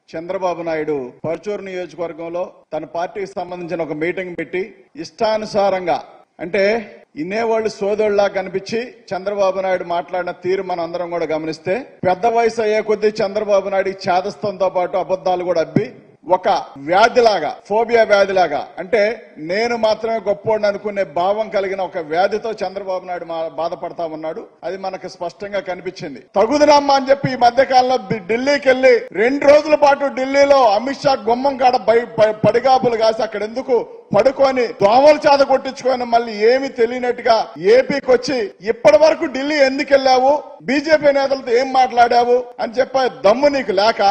చంద్రబాబు నాయుడు పర్చూరు నియోజకవర్గంలో తన పార్టీకి సంబంధించిన ఒక మీటింగ్ పెట్టి ఇష్టానుసారంగా అంటే ఇన్నేవాళ్ళు సోదరులా కనిపించి చంద్రబాబు నాయుడు మాట్లాడిన తీరు మనం అందరం కూడా గమనిస్తే పెద్ద వయసు అయ్యే కొద్దీ చంద్రబాబు నాయుడు చేదస్తంతో పాటు అబద్ధాలు కూడా అబ్బి ఒక వ్యాధిలాగా ఫోబియా వ్యాధిలాగా అంటే నేను మాత్రమే గొప్పోడిని అనుకునే భావం కలిగిన ఒక వ్యాధితో చంద్రబాబు నాయుడు బాధపడతా ఉన్నాడు. అది మనకు స్పష్టంగా కనిపించింది. తగుదనమ్మా అని చెప్పి ఈ మధ్య కాలంలో ఢిల్లీకి వెళ్లి 2 రోజుల పాటు ఢిల్లీలో అమిత్ షా గుమ్మం కాడ పడిగాపులు కాసి అక్కడ ఎందుకు పడుకొని దోమల చేత కొట్టించుకొని మళ్ళీ ఏమి తెలియనట్టుగా ఏపీకి వచ్చి ఇప్పటి వరకు ఢిల్లీ ఎందుకు వెళ్ళావు, బీజేపీ నేతలతో ఏం మాట్లాడావు అని చెప్పే దమ్ము నీకు లేక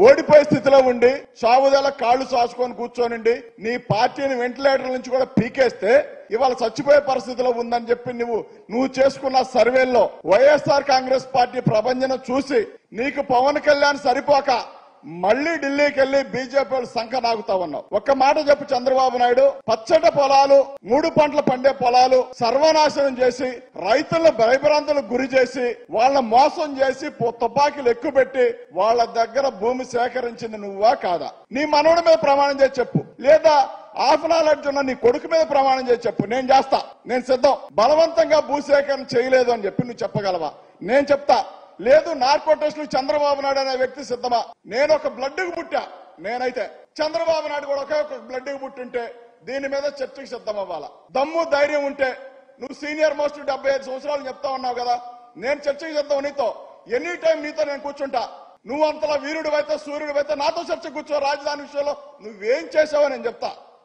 ఓడిపోయే స్థితిలో ఉండి సావుదల కాళ్లు సాసుకొని కూర్చోనండి నీ పార్టీని వెంటిలేటర్ నుంచి కూడా పీకేస్తే ఇవాళ చచ్చిపోయే పరిస్థితిలో ఉందని చెప్పి నువ్వు చేసుకున్న సర్వేల్లో వైఎస్ఆర్ కాంగ్రెస్ పార్టీ ప్రభంజనం చూసి నీకు పవన్ కళ్యాణ్ సరిపోక మళ్లీ ఢిల్లీకి వెళ్లి బీజేపీ సంఖ నాగుతా ఉన్నావు. ఒక్క మాట చెప్పు చంద్రబాబు నాయుడు, పచ్చటి పొలాలు 3 పంటలు పండే పొలాలు సర్వనాశనం చేసి రైతులను భయభ్రాంతులకు గురి చేసి వాళ్ళ మోసం చేసి తుపాకీలు ఎక్కుపెట్టి వాళ్ళ దగ్గర భూమి సేకరించింది నువ్వా కాదా? నీ మనవడి మీద ప్రమాణం చేసి చెప్పు, లేదా ఆఫ్నాలెడ్జ్ ఉన్న నీ కొడుకు మీద ప్రమాణం చేసి చెప్పు, నేను చేస్తా, నేను సిద్ధం. బలవంతంగా భూసేకరణ చేయలేదు అని చెప్పి నువ్వు చెప్పగలవా? నేను చెప్తా. లేదు నార్కో టెస్టులు చంద్రబాబు నాయుడు అనే వ్యక్తి సిద్ధమా? నేను ఒక బ్లడ్కి పుట్టా, నేనైతే చంద్రబాబు నాయుడు కూడా ఒకే ఒక బ్లడ్కి పుట్టింటే దీని మీద చర్చకు సిద్ధం అవ్వాలా. దమ్ము ధైర్యం ఉంటే నువ్వు సీనియర్ మోస్ట్ 75 సంవత్సరాలు చెప్తా ఉన్నావు కదా, నేను చర్చకు సిద్ధం. నీతో ఎనీ టైం నీతో నేను కూర్చుంటా. నువ్వు అంతలా వీరుడు అయితే సూర్యుడు అయితే నాతో చర్చ కూర్చో. రాజధాని విషయంలో నువ్వేం చేసావో నేను చెప్తా.